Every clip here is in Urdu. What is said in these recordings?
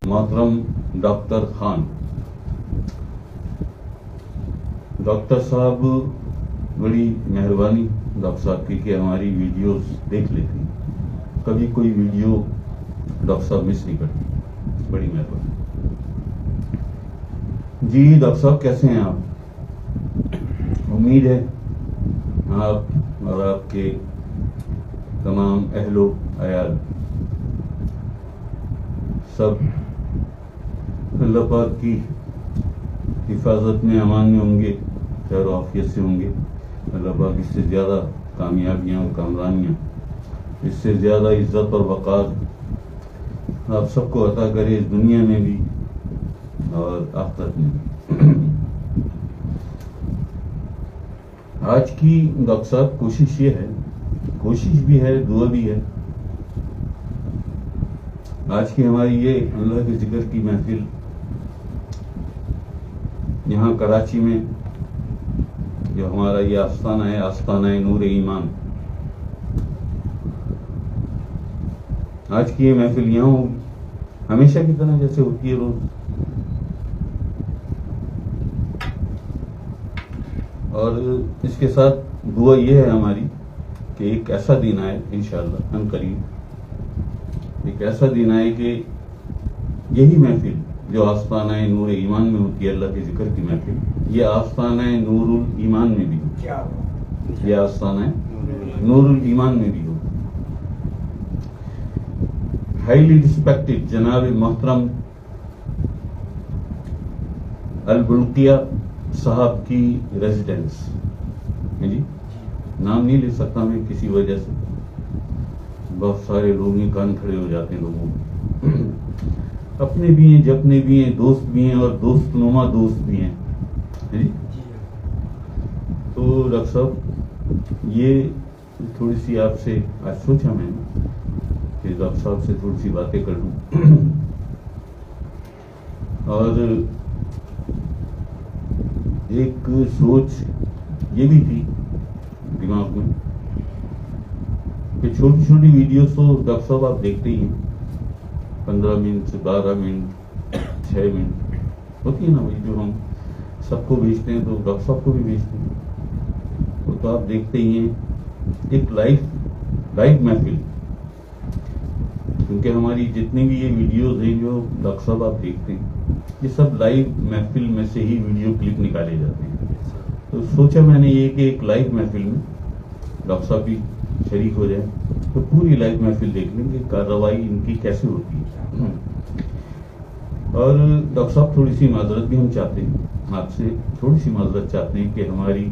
محترم ڈاکٹر خان، ڈاکٹر صاحب بڑی مہربانی ڈاکٹر صاحب کی کہ ہماری ویڈیوز دیکھ لیتے ہیں، کبھی کوئی ویڈیو ڈاکٹر صاحب مس نہیں کرتے، بڑی مہربانی۔ جی ڈاکٹر صاحب کیسے ہیں آپ؟ امید ہے آپ اور آپ کے تمام اہل و عیال سب اللہ پاک کی حفاظت میں امان میں ہوں گے، خیر و عافیت سے ہوں گے۔ اللہ پاک اس سے زیادہ کامیابیاں اور کامرانیاں، اس سے زیادہ عزت اور وقار آپ سب کو عطا کرے، اس دنیا میں بھی اور آخرت میں بھی۔ آج کی ڈاکٹر صاحب کوشش یہ ہے، کوشش بھی ہے، دعا بھی ہے، آج کی ہماری یہ اللہ کے ذکر کی محفل یہاں کراچی میں جو ہمارا یہ آستانہ ہے، آستانہ نور ایمان، آج کی یہ محفل یہاں ہوگی ہمیشہ کی طرح جیسے ہوتی ہے روز، اور اس کے ساتھ دعا یہ ہے ہماری کہ ایک ایسا دن آئے انشاءاللہ ان قریب، ایک ایسا دن آئے کہ یہی محفل جو آستانہ نور ایمان میں ہوتی ہے، اللہ کے ذکر کی محفل، یہ آستانہ نور الایمان میں بھی ہو، یہ آستانہ نور الایمان میں بھی ہو۔ ہائیلی ریسپیکٹڈ جناب محترم البلقیہ صاحب کی ریزیڈنس، جی نام نہیں لے سکتا میں کسی وجہ سے، بہت سارے لوگ ہی کان کھڑے ہو جاتے ہیں لوگوں میں، اپنے بھی ہیں، جپنے بھی ہیں، دوست بھی ہیں اور دوست نما دوست بھی ہیں، جی تو ڈاکٹر صاحب یہ تھوڑی سی آپ سے آج سوچا میں نے کہ ڈاکٹر صاحب سے تھوڑی سی باتیں کر لوں، اور ایک سوچ یہ بھی تھی دماغ میں کہ چھوٹی چھوٹی ویڈیوز تو ڈاکٹر صاحب آپ دیکھتے ہی ہیں، 15 منٹ سے 12 منٹ 6 منٹ ہوتی ہے نا وہی جو ہم سب کو بھیجتے ہیں، تو ڈاکٹر صاحب کو بھی بھیجتے ہیں، وہ تو آپ دیکھتے ہی ہیں۔ ایک لائیو محفل، کیونکہ ہماری جتنی بھی یہ ویڈیوز ہیں جو ڈاکٹر صاحب آپ دیکھتے ہیں، یہ سب لائیو محفل میں سے ہی ویڈیو کلپ نکالے جاتے ہیں، تو سوچا میں نے یہ کہ ایک لائیو محفل میں ڈاکٹر صاحب بھی شریک ہو جائے تو پوری لائیو محفل دیکھ لیں گے کارروائی ان کی کیسے ہوتی ہے۔ اور ڈاکٹر صاحب تھوڑی سی معذرت بھی ہم چاہتے ہیں، آپ سے تھوڑی سی معذرت چاہتے ہیں کہ ہماری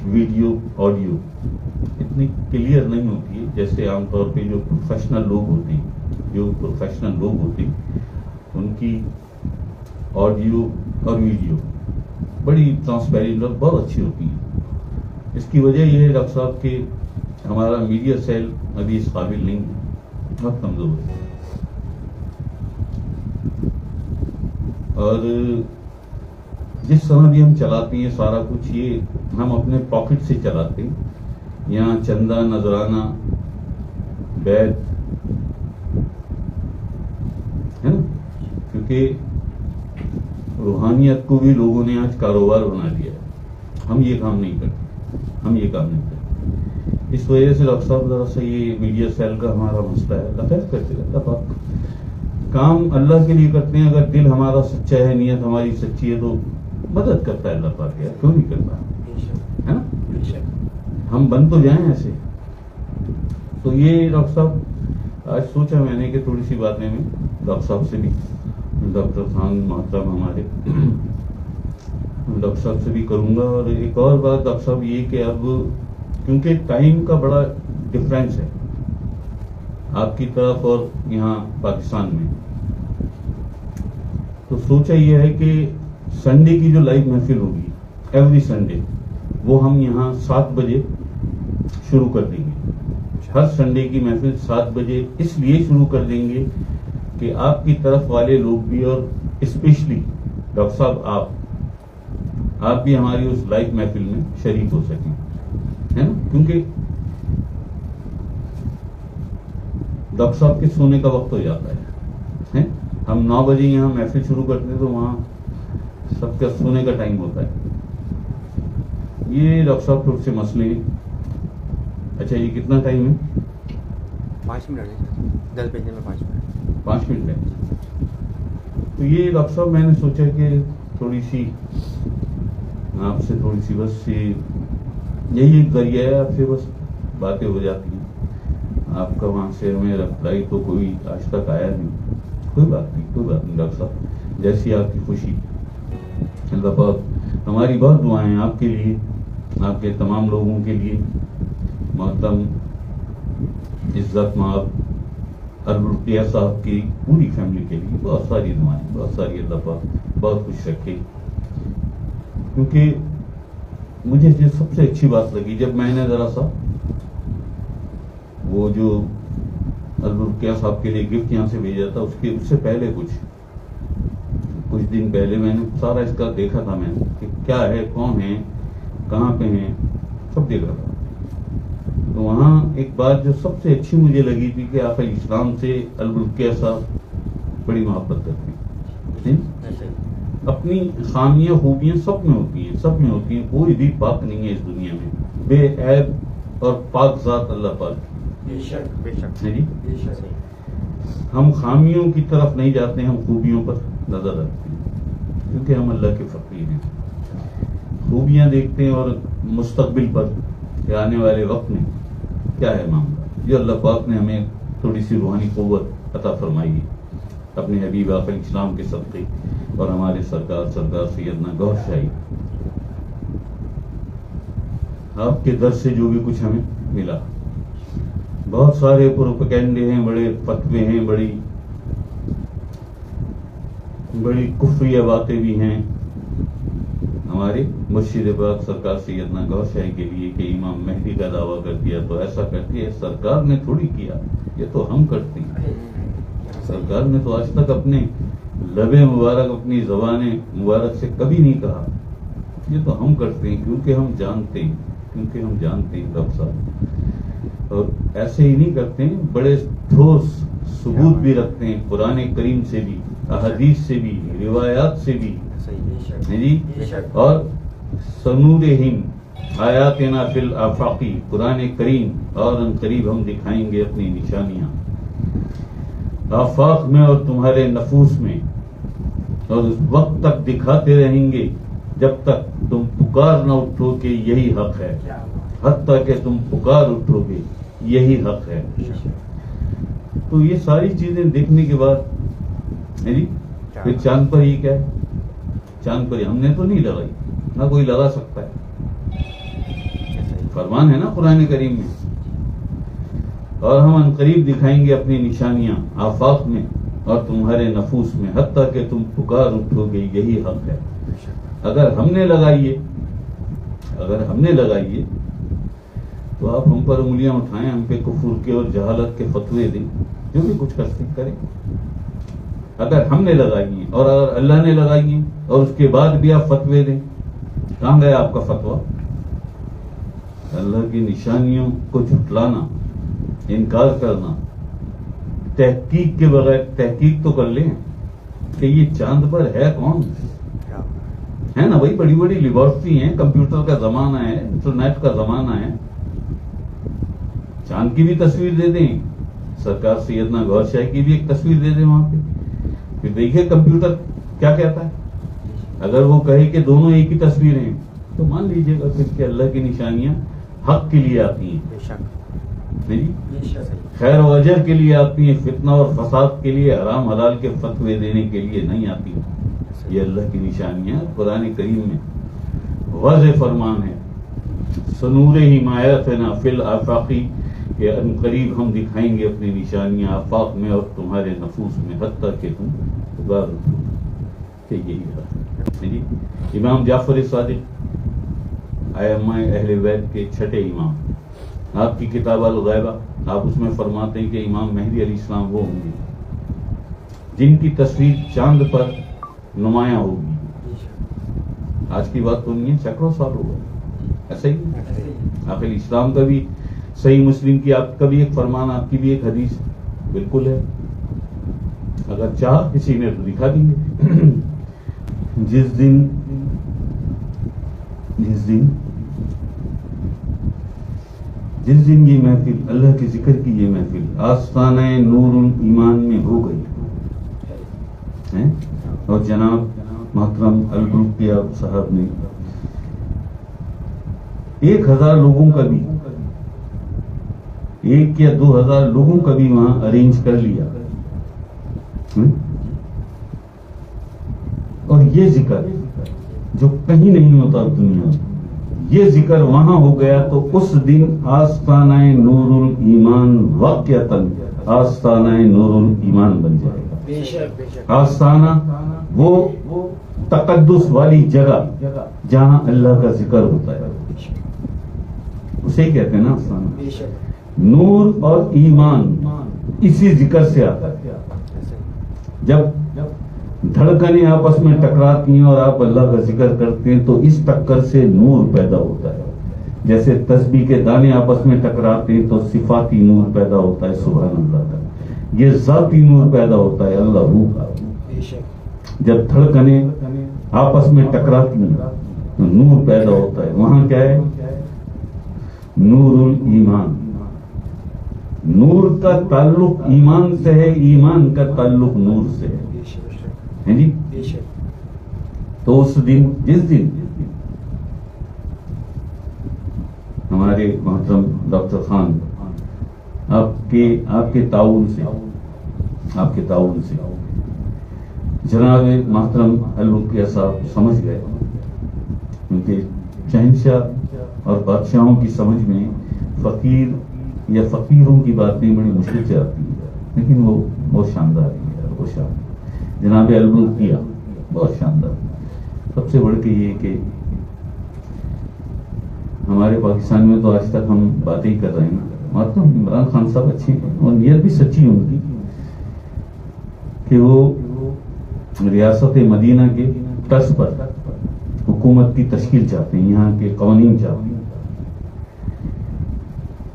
ویڈیو آڈیو اتنی کلیئر نہیں ہوتی ہے جیسے عام طور پہ جو پروفیشنل لوگ ہوتے ہیں ان کی آڈیو اور ویڈیو بڑی ٹرانسپیرنٹ اور بہت اچھی ہوتی ہے۔ اس کی وجہ یہ ہے ڈاکٹر صاحب کہ ہمارا میڈیا سیل ابھی اس قابل نہیں ہے، بہت کمزور ہے، اور جس طرح بھی ہم چلاتے ہیں سارا کچھ یہ ہم اپنے پاکٹ سے چلاتے ہیں، یہاں چندہ نذرانہ بیت ہے نا، کیونکہ روحانیت کو بھی لوگوں نے آج کاروبار بنا لیا ہے، ہم یہ کام نہیں کرتے، اس وجہ سے ڈاکٹر صاحب ذرا سا یہ میڈیا سیل کا ہمارا مسئلہ ہے، اللہ خیر کرتے رہتا پاک، کام اللہ کے لیے کرتے ہیں، اگر دل ہمارا سچا ہے، نیت ہماری سچی ہے تو مدد کرتا ہے اللہ پاک، یار کیوں نہیں کرتا ہے نا، ہم بن تو جائیں ایسے۔ تو یہ ڈاکٹر صاحب آج سوچا میں نے کہ تھوڑی سی باتیں میں ڈاکٹر صاحب سے بھی، ڈاکٹر خان محترم ہمارے ڈاکٹر صاحب سے بھی کروں گا۔ اور ایک اور بات ڈاکٹر صاحب یہ کہ اب کیونکہ ٹائم کا بڑا ڈفرینس ہے آپ کی طرف اور یہاں پاکستان میں، تو سوچا یہ ہے کہ سنڈے کی جو لائیو محفل ہوگی ایوری سنڈے، وہ ہم یہاں 7 بجے شروع کر دیں گے، ہر سنڈے کی محفل 7 بجے اس لیے شروع کر دیں گے کہ آپ کی طرف والے لوگ بھی اور اسپیشلی ڈاکٹر صاحب آپ بھی ہماری اس لائیو محفل میں شریک ہو سکیں، ہے نا، کیونکہ ڈاکٹر صاحب کے سونے کا وقت ہو جاتا ہے، ہم 9 بجے یہاں محفل شروع کرتے ہیں تو وہاں سب کا سونے کا ٹائم ہوتا ہے. یہ ڈاکٹر صاحب تھوڑے سے مسئلے ہیں. اچھا یہ کتنا ٹائم ہے؟ 5 منٹ ہے سر، 10 بجنے میں 5 منٹ. 5 منٹ ہے. تو یہ ڈاکٹر صاحب میں نے سوچا کہ تھوڑی سی آپ سے تھوڑی سی بس یہی ایک ذریعہ ہے، آپ سے بس باتیں ہو جاتی ہیں. آپ کا وہاں سے ہمیں رپلائی تو کوئی آج تک آیا نہیں. کوئی بات نہیں ڈاکٹر صاحب، جیسی آپ کی خوشی. اللہ پاک ہماری بہت دعائیں ہیں آپ کے لیے، آپ کے تمام لوگوں کے لیے. محترم عزت مآب اربلقیہ صاحب کی پوری فیملی کے لیے بہت ساری دعائیں، بہت ساری. اللہ پاک بہت خوش رکھے. کیونکہ مجھے جو سب سے اچھی بات لگی جب میں نے ذرا سا وہ جو اربلقیہ صاحب کے لیے گفٹ یہاں سے بھیجا تھا، اس سے پہلے کچھ دن پہلے میں نے سارا اس کا دیکھا تھا، میں نے کہ کیا ہے، کون ہے، کہاں پہ ہیں، سب دیکھا تھا. تو وہاں ایک بات جو سب سے اچھی مجھے لگی تھی کہ آپ اسلام سے اربلقیہ صاحب بڑی محبت کرتے ہیں. اپنی خامیاں خوبیاں سب میں ہوتی ہیں، کوئی بھی پاک نہیں ہے اس دنیا میں، بے عیب اور پاک ذات اللہ پاک کی. بے شک جی ہم خامیوں کی طرف نہیں جاتے، ہم خوبیوں پر نظر رکھتے ہیں کیونکہ ہم اللہ کے فقیر ہیں. خوبیاں دیکھتے ہیں اور مستقبل پر کہ آنے والے وقت میں کیا ہے معاملہ. یہ اللہ پاک نے ہمیں تھوڑی سی روحانی قوت عطا فرمائی ہے اپنے حبیب آقا اسلام کے صدقے اور ہمارے سرکار سیدنا گوہر شاہی. آپ کے در سے جو بھی کچھ ہمیں ملا، بہت سارے پروپیگنڈے ہیں، بڑے فتوے ہیں، بڑی کفریہ باتیں بھی ہیں ہمارے مرشد پاک سرکار سیدنا گوہر شاہی کے لیے کہ امام مہدی کا دعویٰ کر دیا تو ایسا کرتی ہے. سرکار نے تھوڑی کیا، یہ تو ہم کرتے ہیں. سرکار نے تو آج تک اپنے لب مبارک، اپنی زبان مبارک سے کبھی نہیں کہا. یہ تو ہم کرتے ہیں کیونکہ ہم جانتے ہیں ڈاکٹر صاحب. اور ایسے ہی نہیں کرتے ہیں، بڑے ٹھوس ثبوت بھی رکھتے ہیں، قرآن کریم سے بھی، احادیث سے بھی، روایات سے بھی. جی اور سنورہم آیاتنا فی الآفاقی، قرآن کریم اور ان قریب ہم دکھائیں گے اپنی نشانیاں آفاق میں اور تمہارے نفوس میں، اور اس وقت تک دکھاتے رہیں گے جب تک تم پکار نہ اٹھو کہ یہی حق ہے، حتیٰ کہ تم پکار اٹھو گے یہی حق ہے. تو یہ ساری چیزیں دیکھنے کے بعد جی پھر چاند پر ہی کیا ہے، چاند پر ہم نے تو نہیں لگائی، نہ کوئی لگا سکتا ہے. فرمان ہے نا قرآن کریم میں، اور ہم ان قریب دکھائیں گے اپنی نشانیاں آفاق میں اور تمہارے نفوس میں، حتیٰ کہ تم پکار اٹھو گے یہی حق ہے. اگر ہم نے لگائیے تو آپ ہم پر انگلیاں اٹھائیں، ہم پہ کفر کے اور جہالت کے فتوے دیں، جو بھی کچھ کر سکتے کریں. اگر ہم نے لگائی ہیں اور اگر اللہ نے لگائی ہیں اور اس کے بعد بھی آپ فتوے دیں، کہاں گیا آپ کا فتویٰ؟ اللہ کی نشانیوں کو جھٹلانا، انکار کرنا، تحقیق کے بغیر. تحقیق تو کر لیں کہ یہ چاند پر ہے کون، ہے نا بھائی. بڑی بڑی لیبارٹری ہیں، کمپیوٹر کا زمانہ ہے، انٹرنیٹ کا زمانہ ہے. چاند کی بھی تصویر دے دیں، سرکار سیدنا گوہر شاہی کی بھی ایک تصویر دے دیں وہاں پہ، پھر دیکھیے کمپیوٹر کیا کہتا ہے. اگر وہ کہے کہ دونوں ایک ہی تصویر ہیں تو مان لیجئے گا پھر کہ اللہ کی نشانیاں حق کے لیے آتی ہیں، خیر و اجر کے لیے آتی ہیں، فتنہ اور فساد کے لیے، حرام حلال کے فتوے دینے کے لیے نہیں آتی. یہ اللہ کی نشانیاں قرآن کریم میں واضح فرمان ہے. سنورہم آیاتنا فی الآفاقی، کہ ان قریب ہم دکھائیں گے اپنی نشانیاں آفاق میں اور تمہارے نفوس میں، حتیٰ کہ تم پکار اٹھو کہ یہی ہے. امام جعفر صادق ائمہ اہل بیت کے چھٹے امام، آپ کی کتاب الغیبہ، آپ اس میں فرماتے ہیں کہ امام مہدی علیہ السلام وہ ہوں گے جن کی تصویر چاند پر نمایاں ہوگی. آج کی بات تو نہیں ہے، سینکڑوں سال ہو گئے. ایسا ہی آخر اسلام کا بھی صحیح مسلم کی آپ کا بھی ایک فرمان، آپ کی بھی ایک حدیث بالکل ہے. اگر چاہ کسی نے تو دکھا دیں گے. جس دن یہ محفل، اللہ کے ذکر کی یہ محفل آستانہ نور الایمان میں ہو گئی ہے، اور جناب محترم البروکیہ صاحب نے 1000 لوگوں کا بھی، 1 یا 2000 لوگوں کا بھی وہاں ارینج کر لیا. اور یہ ذکر جو کہیں نہیں ہوتا دنیا میں، یہ ذکر وہاں ہو گیا تو اس دن آستانہ نور الایمان واقعتاً آستانہ نور الایمان بن جائے گا. آستانہ وہ تقدس والی جگہ جہاں اللہ کا ذکر ہوتا ہے، اسے کہتے ہیں نا آستانہ. نور اور ایمان اسی ذکر سے آتا ہے. جب دھڑکنیں آپس میں ٹکراتی ہیں اور آپ اللہ کا ذکر کرتے ہیں تو اس ٹکر سے نور پیدا ہوتا ہے. جیسے تسبیح کے دانے آپس میں ٹکراتے ہیں تو صفاتی نور پیدا ہوتا ہے سبحان اللہ کا. یہ ذاتی نور پیدا ہوتا ہے اللہ روح کا. جب دھڑکنیں آپس میں ٹکراتی ہیں تو نور پیدا ہوتا ہے. وہاں کیا ہے؟ نور الایمان. نور کا تعلق ایمان سے ہے، ایمان کا تعلق نور سے ہے جی. تو اس دن، جس دن ہمارے محترم ڈاکٹر خان آپ کے تعاون سے جناب محترم البروکیہ صاحب سمجھ گئے، کیونکہ شہنشاہ اور بادشاہوں کی سمجھ میں فقیر یا فقیروں کی باتیں بڑی مشکل سے آتی ہیں، لیکن وہ بہت شاندار ہے. وہ شاندار جناب البروکیہ بہت شاندار. سب سے بڑھ کے یہ کہ ہمارے پاکستان میں تو آج تک ہم باتیں ہی کر رہے ہیں. محترم عمران خان صاحب اچھے ہیں اور نیت بھی سچی ان کی کہ وہ ریاست مدینہ کے طرز پر حکومت کی تشکیل چاہتے ہیں، یہاں کے قوانین چاہتے ہیں.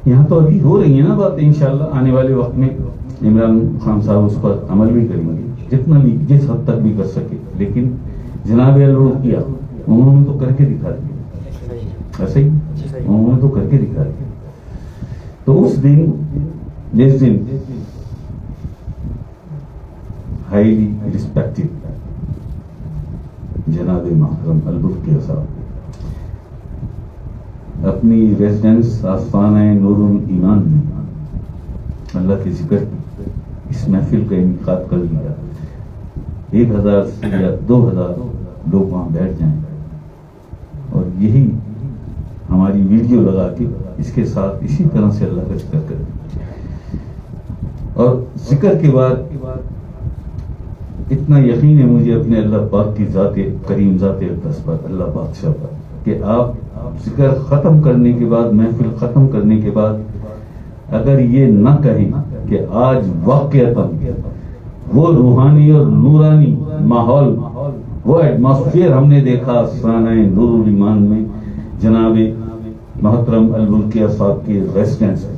یہاں تو ابھی ہو رہی ہیں نا باتیں، انشاءاللہ آنے والے وقت میں عمران خان صاحب اس پر عمل بھی کریں گے جتنا بھی، جس حد تک بھی کر سکے. لیکن جناب البروکیہ انہوں نے تو کر کے دکھا دیا، ایسے ہی انہوں نے تو کر کے دکھا دیا. تو اس دن، جس دن ہائیلی ریسپیکٹڈ جناب محترم البروکیہ صاحب اپنی ریزیڈنس آستانہ نور الایمان میں اللہ کے ذکر کی اس محفل کا انعقاد کر لیا. 1000 یا 2000 لوگ وہاں بیٹھ جائیں اور یہی ہماری ویڈیو لگا کے اس کے ساتھ اسی طرح سے اللہ کا ذکر کریں. اور ذکر کے بعد اتنا یقین ہے مجھے اپنے اللہ پاک کی ذات کریم، ذات اقدس پر، اللہ بادشاہ پر، کہ آپ ذکر ختم کرنے کے بعد، محفل ختم کرنے کے بعد اگر یہ نہ کہیں کہ آج واقعتاً وہ روحانی اور نورانی ماحول، وہ ایٹماسفیئر ہم نے دیکھا آستانہ نور الایمان میں جناب محترم البروکیہ صاحب کی ریزیڈنس ہے،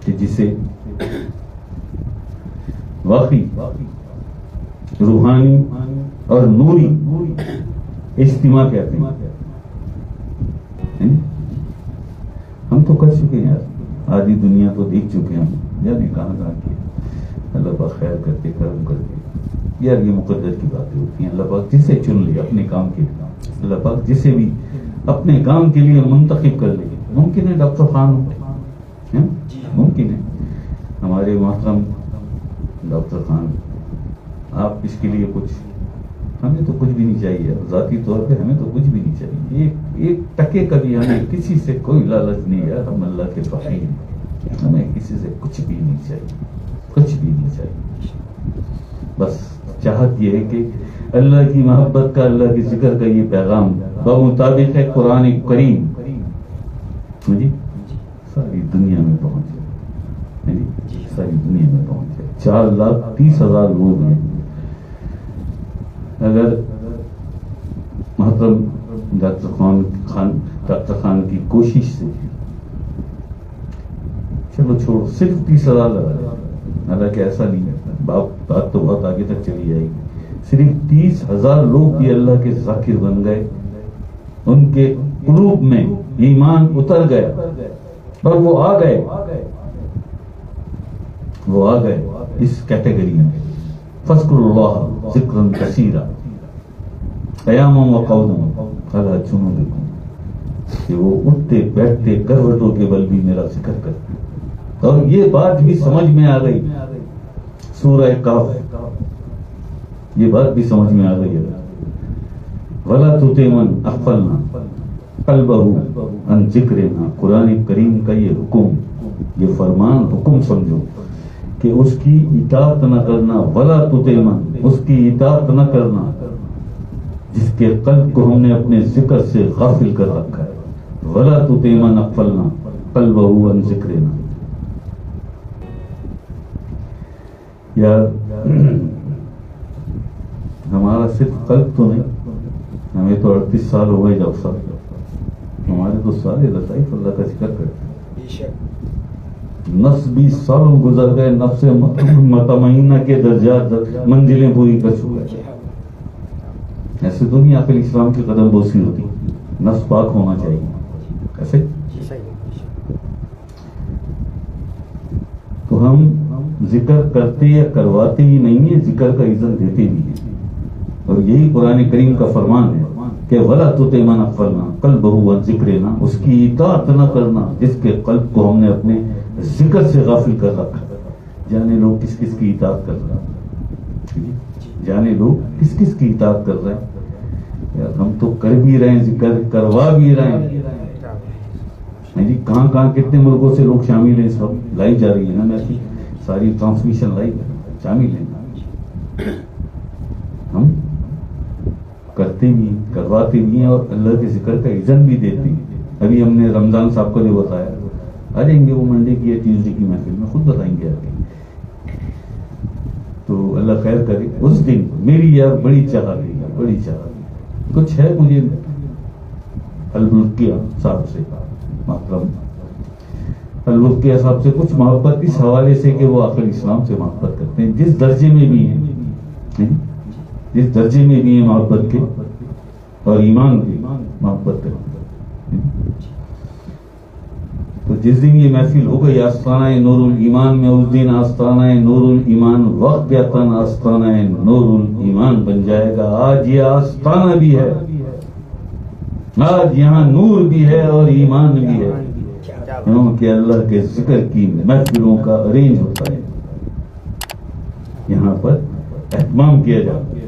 کہ جسے واقعی روحانی اور نوری اجتماع کہتے ہیں. ہم تو کر چکے ہیں یار، آدھی دنیا تو دیکھ چکے ہیں، جانے کہاں کی. اللہ پاک خیر کرتے، کرم کرتے. یار یہ مقدر کی باتیں ہوتی ہیں. اللہ پاک جسے چن لے اپنے کام کے لیے، اللہ پاک جسے بھی اپنے کام کے لیے منتخب کر لے. ممکن ہے ڈاکٹر خان ہو، ممکن ہے ہمارے محترم ڈاکٹر خان، آپ اس کے لیے کچھ، ہمیں تو کچھ بھی نہیں چاہیے ذاتی طور پہ، ہمیں تو کچھ بھی نہیں چاہیے. ایک ٹکے کا بھی ہمیں کسی سے کوئی لالچ نہیں ہے. ہم اللہ کے فقیر ہیں، ہمیں کسی سے کچھ بھی نہیں چاہیے، کچھ بھی نہیں چاہیے. بس چاہت یہ ہے کہ اللہ کی محبت کا، اللہ کے ذکر کا یہ پیغام بمطابق ہے قرآن کریم جی ساری دنیا میں پہنچے، ساری دنیا میں پہنچے. 4,30,000 لوگ ہیں. اگر محترم ڈاکٹر خان کی کوشش سے، چلو چھوڑو، صرف 30,000 لگا حالانکہ ایسا نہیں ہے، بات تو بہت آگے تک چلی جائے گی۔ صرف 30,000 لوگ بھی اللہ کے ذاکر بن گئے، ان کے قلوب میں ایمان اتر گیا اور وہ آ گئے اس کیٹیگری میں۔ فاذکروا اللہ ذکرا کثیرا قیاما وقعودا علی جنوبکم، کہ وہ اٹھتے بیٹھتے کروٹوں کے بل بھی میرا ذکر کرتے۔ اور یہ بات بھی سمجھ میں آ گئی، سورہ کہف، یہ بات بھی سمجھ میں آ گئی ہے۔ وَلَا تُطِعْ مَنْ أَغْفَلْنَا قَلْبَهُ عَنْ ذِكْرِنَا، قرآن کریم کا یہ حکم، یہ فرمان حکم سمجھو کہ اس کی اطاعت نہ کرنا، وَلَا تُطِعْ مَنْ، اس کی اطاعت نہ کرنا جس کے قلب کو ہم نے اپنے ذکر سے غافل کر رکھا ہے۔ وَلَا تُطِعْ مَنْ أَغْفَلْنَا قَلْبَهُ عَنْ ذِكْرِنَا۔ یار ہمارا صرف قلب تو نہیں، ہمیں تو 38 سال ہو گئے جب سال، ہمارے تو سارے لطائف اللہ کا ذکر کرتے ہیں۔ نفس 20 سالوں گزر گئے، نفس مطمئنہ کے درجات منزلیں پوری کر چکے۔ ایسے تو نہیں آخر اسلام کی قدم بوسی ہوتی، نفس پاک ہونا چاہیے، ایسے تو ہم ذکر کرتے یا کرواتے ہی نہیں ہیں، ذکر کا اذن دیتے بھی ہیں، اور یہی قرآن کریم کا فرمان ہے کہ وَلَا تُطِعْ مَنْ أَغْفَلْنَا قَلْبَهُ عَنْ ذِكْرِنَا، اس کی اطاعت نہ کرنا جس کے قلب کو ہم نے اپنے ذکر سے غافل کر رکھا۔ جانے لوگ کس کس کی اطاعت کر رہے ہیں، جانے لوگ کس کس کی اطاعت کر رہے ہیں۔ یار ہم تو کر بھی رہے ہیں، ذکر کروا بھی رہے ہیں جی، کہاں کہاں کتنے ملکوں سے لوگ شامل ہیں، سب لائیو جا رہی ہے نا، میں ساری ٹرانسمیشن لائیو شامل ہیں، ہم کرتے بھی کرواتے بھی ہیں اور اللہ کے ذکر کا اذن بھی دیتے ہیں۔ ابھی ہم نے رمضان صاحب کو جو بتایا، آ جائیں گے وہ منڈے کی یا ٹیوزڈے کی محفل میں، خود بتائیں گے آگے، تو اللہ خیر کرے۔ اس دن میری یار بڑی چاہ رہی ہے، بڑی چاہ رہی ہے، کچھ ہے مجھے البلقیہ صاحب سے، محترم البلقیہ صاحب سے کچھ محبت اس حوالے سے کہ وہ آخر اسلام سے محبت کرتے ہیں، جس درجے میں بھی ہیں، جس درجے میں بھی ہیں محبت کے اور ایمان کی محبت کرتے ہیں۔ تو جس دن یہ محفل ہو گئی آستانہ نور الایمان میں، اس دن آستانہ نور الایمان واقعتاً آستانہ نور الایمان بن جائے گا۔ آج یہ آستانہ بھی ہے، آج یہاں نور بھی ہے اور ایمان بھی ہے، کیونکہ اللہ کے ذکر کی محفلوں کا ارینج ہوتا ہے، یہاں پر اہتمام کیا جاتا ہے۔